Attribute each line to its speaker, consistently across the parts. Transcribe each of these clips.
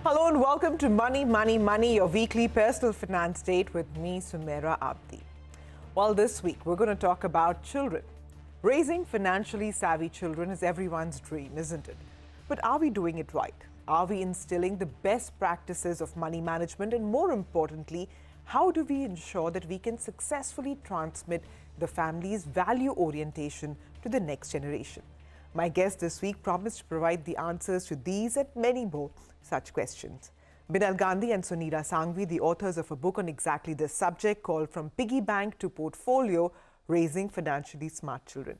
Speaker 1: Hello and welcome to Money, Money, Money, your weekly personal finance date with me, Sumaira Abdi. Well, this week we're going to talk about children. Raising financially savvy children is everyone's dream, isn't it? But are we doing it right? Are we instilling the best practices of money management? And more importantly, how do we ensure that we can successfully transmit the family's value orientation to the next generation? My guest this week promised to provide the answers to these and many more such questions. Binal Gandhi and Sunita Sanghvi, the authors of a book on exactly this subject called From Piggy Bank to Portfolio, Raising Financially Smart Children.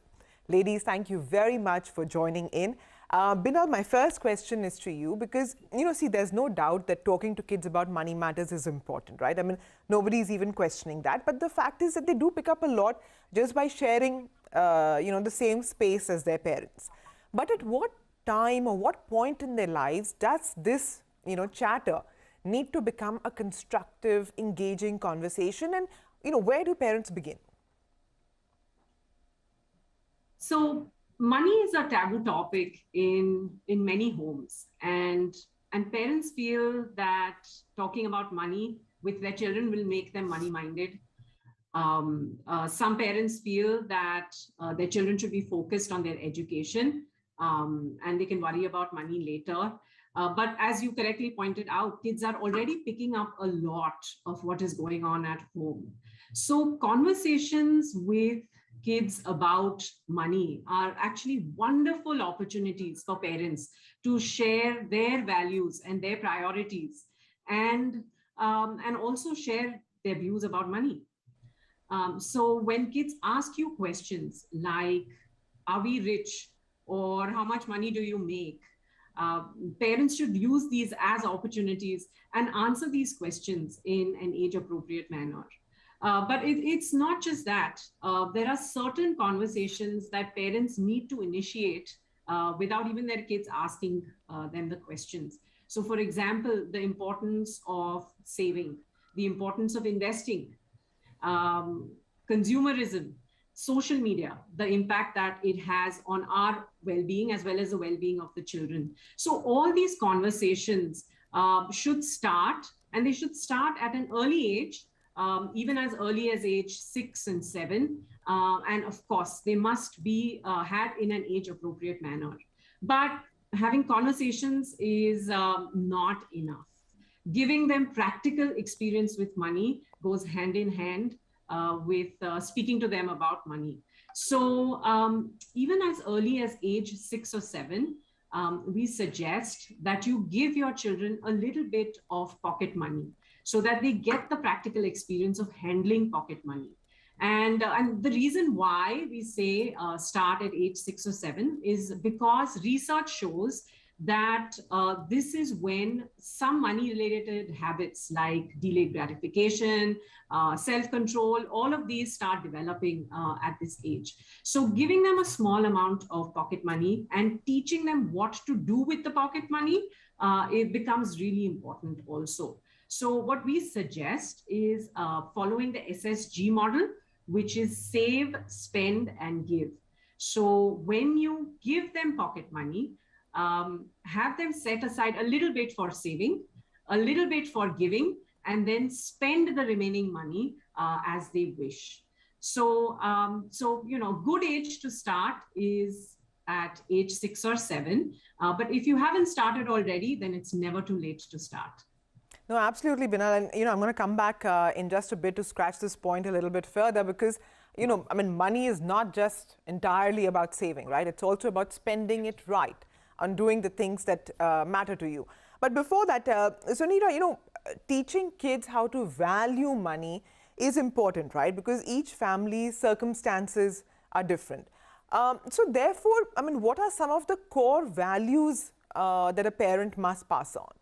Speaker 1: Ladies, thank you very much for joining in. Binal, my first question is to you because, see, there's no doubt that talking to kids about money matters is important, right? I mean, nobody's even questioning that. But the fact is that they do pick up a lot just by sharing, the same space as their parents. But at what time or what point in their lives does this, chatter need to become a constructive, engaging conversation? And, where do parents begin?
Speaker 2: So money is a taboo topic in many homes, and parents feel that talking about money with their children will make them money-minded. Some parents feel that their children should be focused on their education, and they can worry about money later. But as you correctly pointed out, kids are already picking up a lot of what is going on at home. So conversations with kids about money are actually wonderful opportunities for parents to share their values and their priorities, and also share their views about money. So when kids ask you questions like, are we rich? Or how much money do you make? Parents should use these as opportunities and answer these questions in an age-appropriate manner. But it's not just that. There are certain conversations that parents need to initiate without even their kids asking them the questions. So for example, the importance of saving, the importance of investing, consumerism, social media, the impact that it has on our well-being as well as the well-being of the children. So all these conversations should start, and they should start at an early age, even as early as age 6 and 7. And of course, they must be had in an age-appropriate manner. But having conversations is not enough. Giving them practical experience with money goes hand in hand with speaking to them about money. So even as early as age 6 or 7, we suggest that you give your children a little bit of pocket money so that they get the practical experience of handling pocket money. And the reason why we say start at age 6 or 7 is because research shows that this is when some money-related habits like delayed gratification, self-control, all of these start developing at this age. So giving them a small amount of pocket money and teaching them what to do with the pocket money, it becomes really important also. So what we suggest is following the SSG model, which is save, spend, and give. So when you give them pocket money, have them set aside a little bit for saving, a little bit for giving, and then spend the remaining money as they wish. So, good age to start is at age 6 or 7. But if you haven't started already, then it's never too late to start.
Speaker 1: No, absolutely, Binal. And, I'm going to come back in just a bit to scratch this point a little bit further because, money is not just entirely about saving, right? It's also about spending it right on doing the things that matter to you. But before that, Sunita, teaching kids how to value money is important, right? Because each family's circumstances are different. So therefore, what are some of the core values that a parent must pass on?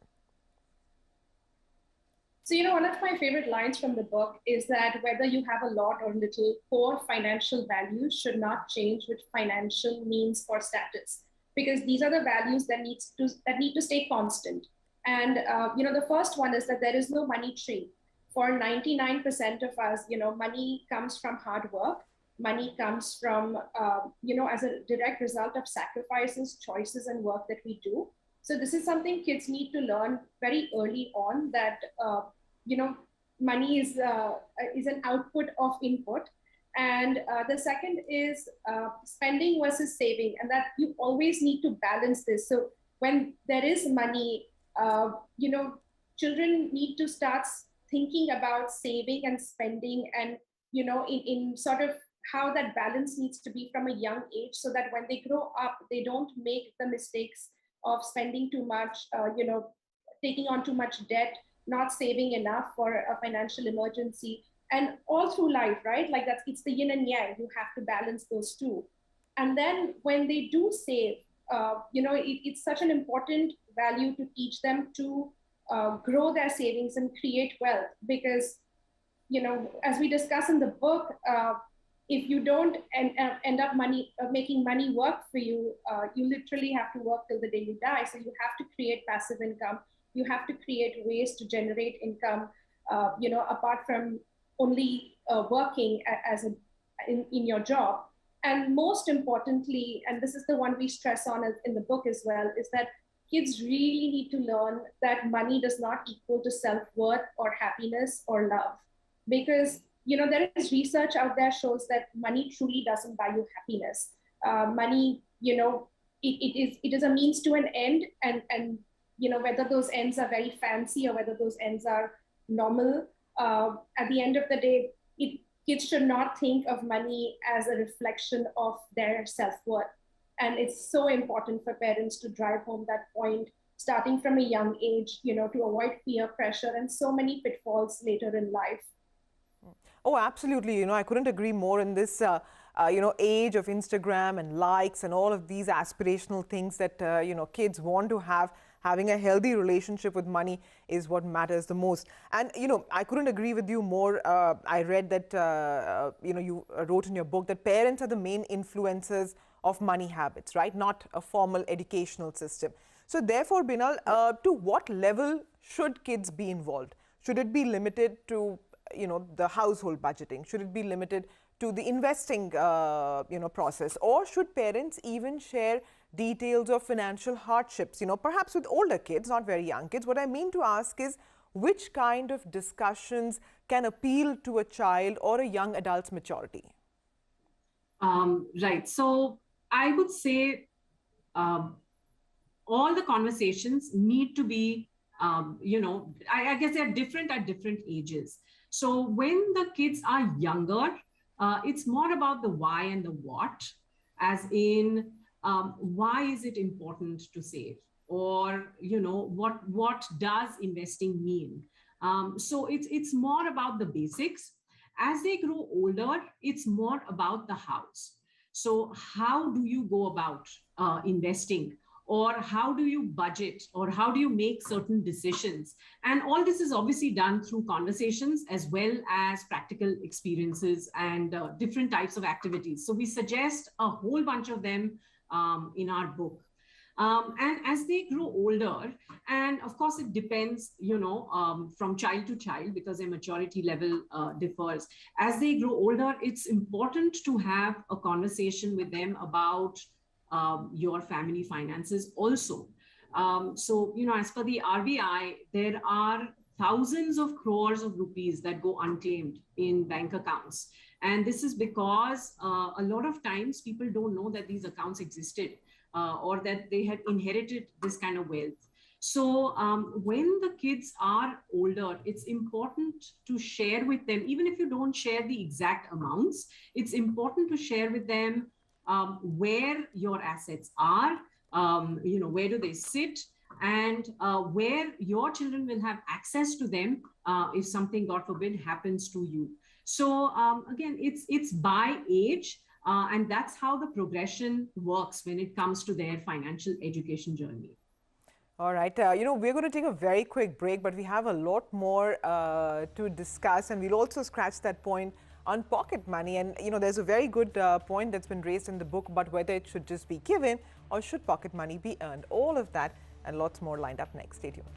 Speaker 3: So, one of my favorite lines from the book is that whether you have a lot or little, core financial values should not change with financial means or status, because these are the values that need to stay constant. And the first one is that there is no money tree. For 99% of us, money comes from hard work. Money comes from, as a direct result of sacrifices, choices, and work that we do. So this is something kids need to learn very early on, that money is an output of input. And the second is spending versus saving, and that you always need to balance this. So when there is money, children need to start thinking about saving and spending, and in sort of how that balance needs to be from a young age, so that when they grow up, they don't make the mistakes of spending too much, taking on too much debt, not saving enough for a financial emergency. And all through life, right? Like it's the yin and yang. You have to balance those two. And then when they do save, it's such an important value to teach them to grow their savings and create wealth. Because, as we discuss in the book, if you don't end up making money work for you, you literally have to work till the day you die. So you have to create passive income. You have to create ways to generate income, apart from only working in your job. And most importantly, and this is the one we stress on in the book as well, is that kids really need to learn that money does not equal to self-worth or happiness or love. Because there is research out there shows that money truly doesn't buy you happiness. Money, it is a means to an end, and whether those ends are very fancy or whether those ends are normal, at the end of the day, kids should not think of money as a reflection of their self-worth. And it's so important for parents to drive home that point, starting from a young age, to avoid peer pressure and so many pitfalls later in life.
Speaker 1: Oh, absolutely. I couldn't agree more in this, age of Instagram and likes and all of these aspirational things that, kids want to have. Having a healthy relationship with money is what matters the most. And, I couldn't agree with you more. I read that, you wrote in your book that parents are the main influencers of money habits, right? Not a formal educational system. So therefore, Binal, to what level should kids be involved? Should it be limited to the household budgeting? Should it be limited to the investing, process? Or should parents even share details of financial hardships, perhaps with older kids, not very young kids? What I mean to ask is, which kind of discussions can appeal to a child or a young adult's maturity?
Speaker 2: Right. So I would say all the conversations need to be, I guess they're different at different ages. So when the kids are younger, it's more about the why and the what, as in why is it important to save, or what does investing mean? So it's more about the basics. As they grow older, it's more about the hows. So how do you go about investing? Or how do you budget, or how do you make certain decisions? And all this is obviously done through conversations as well as practical experiences and different types of activities. So we suggest a whole bunch of them in our book. And as they grow older, and of course it depends, from child to child, because their maturity level differs. As they grow older, it's important to have a conversation with them about your family finances also. So, as per the RBI, there are thousands of crores of rupees that go unclaimed in bank accounts. And this is because a lot of times people don't know that these accounts existed or that they had inherited this kind of wealth. So when the kids are older, it's important to share with them, even if you don't share the exact amounts, it's important to share with them where your assets are, where do they sit, and where your children will have access to them if something, God forbid, happens to you. So again, it's by age, and that's how the progression works when it comes to their financial education journey.
Speaker 1: All right. We're going to take a very quick break, but we have a lot more to discuss, and we'll also scratch that point on pocket money. And, there's a very good point that's been raised in the book about whether it should just be given or should pocket money be earned. All of that and lots more lined up next. Stay tuned.